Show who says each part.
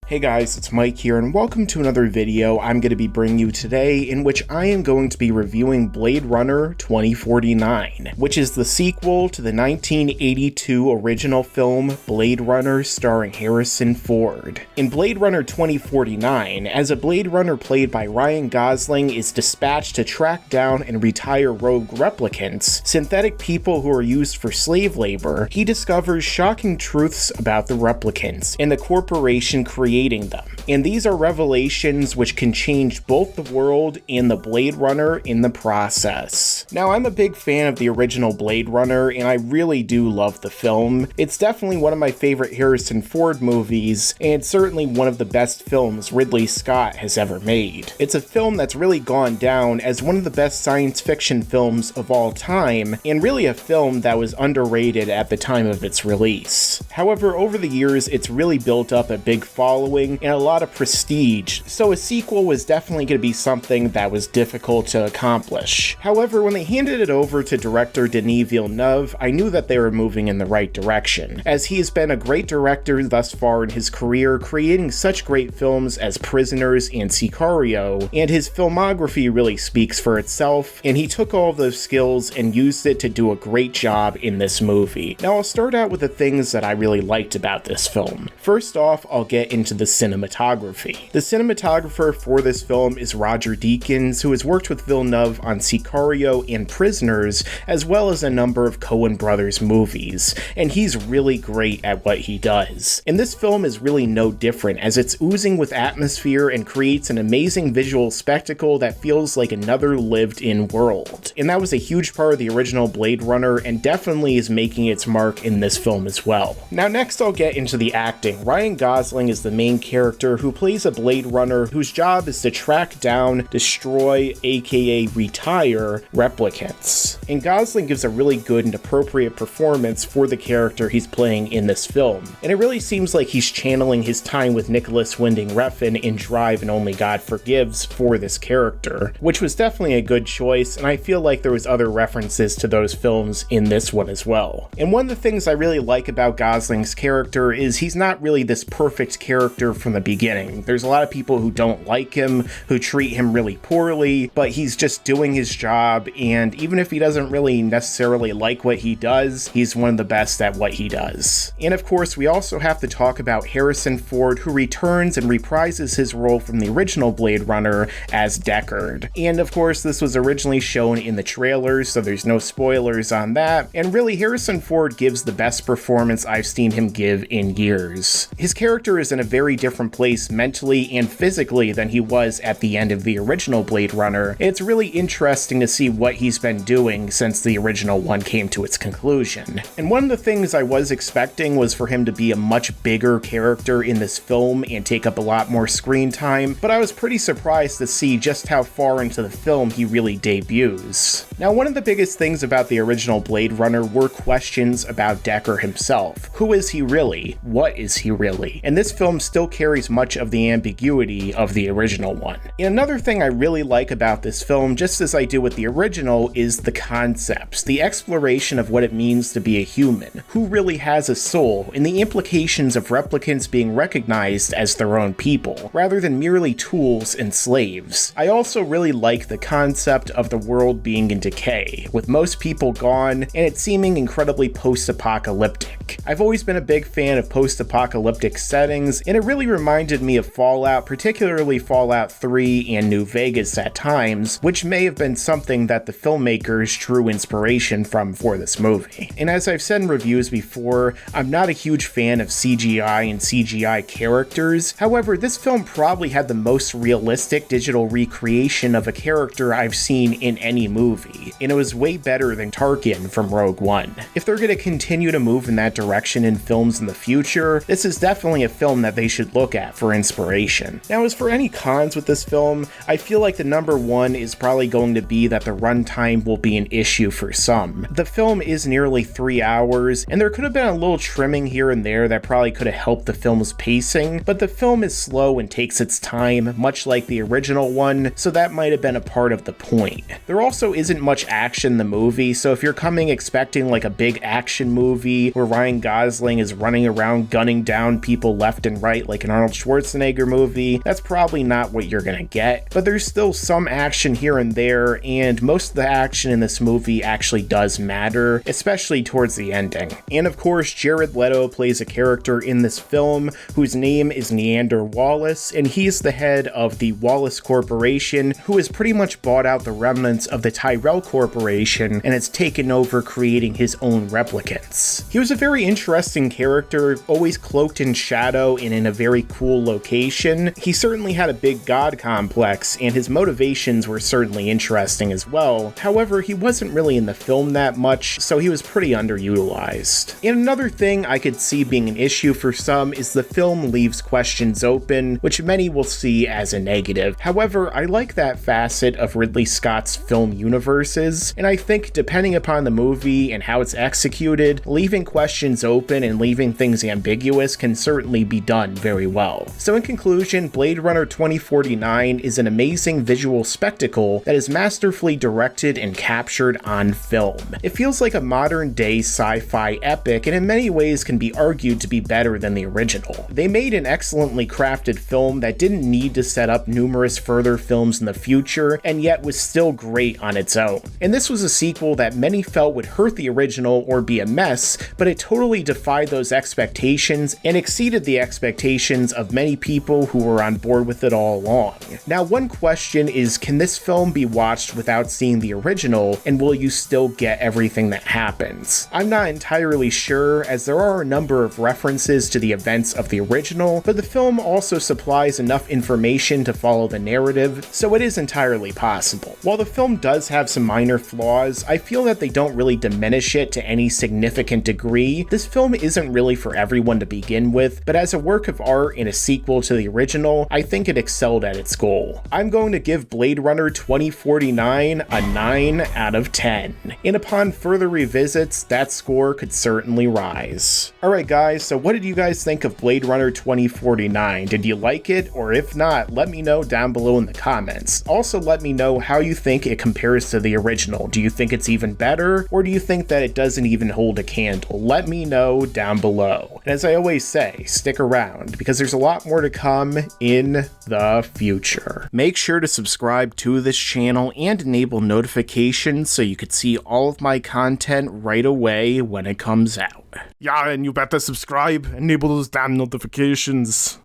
Speaker 1: Hey guys, it's Mike here, and welcome to another video I'm going to be bringing you today, in which I am going to be reviewing Blade Runner 2049, which is the sequel to the 1982 original film Blade Runner starring Harrison Ford. In Blade Runner 2049, as a Blade Runner played by Ryan Gosling is dispatched to track down and retire rogue replicants, synthetic people who are used for slave labor, he discovers shocking truths about the replicants and the corporation creating them. And these are revelations which can change both the world and the Blade Runner in the process. Now, I'm a big fan of the original Blade Runner, and I really do love the film. It's definitely one of my favorite Harrison Ford movies, and certainly one of the best films Ridley Scott has ever made. It's a film that's really gone down as one of the best science fiction films of all time, and really a film that was underrated at the time of its release. However, over the years, it's really built up a big following and a lot of prestige, so a sequel was definitely going to be something that was difficult to accomplish. However, when they handed it over to director Denis Villeneuve, I knew that they were moving in the right direction, as he has been a great director thus far in his career, creating such great films as Prisoners and Sicario, and his filmography really speaks for itself, and he took all of those skills and used it to do a great job in this movie. Now, I'll start out with the things that I really liked about this film. First off, I'll get into the cinematography. The cinematographer for this film is Roger Deakins, who has worked with Villeneuve on Sicario and Prisoners, as well as a number of Coen Brothers movies, and he's really great at what he does. And this film is really no different, as it's oozing with atmosphere and creates an amazing visual spectacle that feels like another lived-in world. And that was a huge part of the original Blade Runner, and definitely is making its mark in this film as well. Now, next I'll get into the acting. Ryan Gosling is the main character who plays a Blade Runner whose job is to track down, destroy, aka retire, replicants. And Gosling gives a really good and appropriate performance for the character he's playing in this film. And it really seems like he's channeling his time with Nicholas Winding Refn in Drive and Only God Forgives for this character, which was definitely a good choice, and I feel like there was other references to those films in this one as well. And one of the things I really like about Gosling's character is he's not really this perfect character from the beginning. There's a lot of people who don't like him, who treat him really poorly, but he's just doing his job, and even if he doesn't really necessarily like what he does, he's one of the best at what he does. And of course, we also have to talk about Harrison Ford, who returns and reprises his role from the original Blade Runner as Deckard. And of course, this was originally shown in the trailers, so there's no spoilers on that, and really Harrison Ford gives the best performance I've seen him give in years. His character is in a very different place mentally and physically than he was at the end of the original Blade Runner. It's really interesting to see what he's been doing since the original one came to its conclusion. And one of the things I was expecting was for him to be a much bigger character in this film and take up a lot more screen time, but I was pretty surprised to see just how far into the film he really debuts. Now, one of the biggest things about the original Blade Runner were questions about Deckard himself. Who is he really? What is he really? And this film still carries much of the ambiguity of the original one. And another thing I really like about this film, just as I do with the original, is the concepts, the exploration of what it means to be a human, who really has a soul, and the implications of replicants being recognized as their own people, rather than merely tools and slaves. I also really like the concept of the world being in decay, with most people gone, and it seeming incredibly post-apocalyptic. I've always been a big fan of post-apocalyptic settings, and it really reminded me of Fallout, particularly Fallout 3 and New Vegas at times, which may have been something that the filmmakers drew inspiration from for this movie. And as I've said in reviews before, I'm not a huge fan of CGI and CGI characters. However, this film probably had the most realistic digital recreation of a character I've seen in any movie, and it was way better than Tarkin from Rogue One. If they're going to continue to move in that direction in films in the future, this is definitely a film that they should look at for inspiration. Now, as for any cons with this film, I feel like the number one is probably going to be that the runtime will be an issue for some. The film is nearly 3 hours, and there could have been a little trimming here and there that probably could have helped the film's pacing, but the film is slow and takes its time, much like the original one, so that might have been a part of the point. There also isn't much action in the movie, so if you're coming expecting like a big action movie where Ryan Gosling is running around gunning down people left and right like an Arnold Schwarzenegger movie, that's probably not what you're gonna get. But there's still some action here and there, and most of the action in this movie actually does matter, especially towards the ending. And of course, Jared Leto plays a character in this film whose name is Neander Wallace, and he's the head of the Wallace Corporation, who has pretty much bought out the remnants of the Tyrell Corporation and has taken over, creating his own replicants. He was a very interesting character, always cloaked in shadow and in a very cool location. He certainly had a big god complex, and his motivations were certainly interesting as well. However, he wasn't really in the film that much, so he was pretty underutilized. And another thing I could see being an issue for some is the film leaves questions open, which many will see as a negative. However, I like that facet of Ridley Scott's film universes, and I think depending upon the movie and how it's executed, leaving questions open and leaving things ambiguous can certainly be done very well. So in conclusion, Blade Runner 2049 is an amazing visual spectacle that is masterfully directed and captured on film. It feels like a modern day sci-fi epic, and in many ways can be argued to be better than the original. They made an excellently crafted film that didn't need to set up numerous further films in the future, and yet was still great on its own. And this was a sequel that many felt would hurt the original or be a mess, but it totally defied those expectations and exceeded the expectations of many people who were on board with it all along. Now, one question is, can this film be watched without seeing the original, and will you still get everything that happens? I'm not entirely sure, as there are a number of references to the events of the original, but the film also supplies enough information to follow the narrative, so it is entirely possible. While the film does have some minor flaws, I feel that they don't really diminish it to any significant degree. This film isn't really for everyone to begin with, but as a work of art and a sequel to the original, I think it excelled at its goal. I'm going to give Blade Runner 2049 a 9 out of 10, and upon further revisits, that score could certainly rise. Alright guys, so what did you guys think of Blade Runner 2049? Did you like it? Or if not, let me know down below in the comments. Also, let me know how you think it compares to the original. Do you think it's even better, or do you think that it doesn't even hold a candle? Let me know down below. And as I always say, stick around, because there's a lot more to come in the future. Make sure to subscribe to this channel and enable notifications so you could see all of my content right away when it comes out. Yeah, and you better subscribe, enable those damn notifications.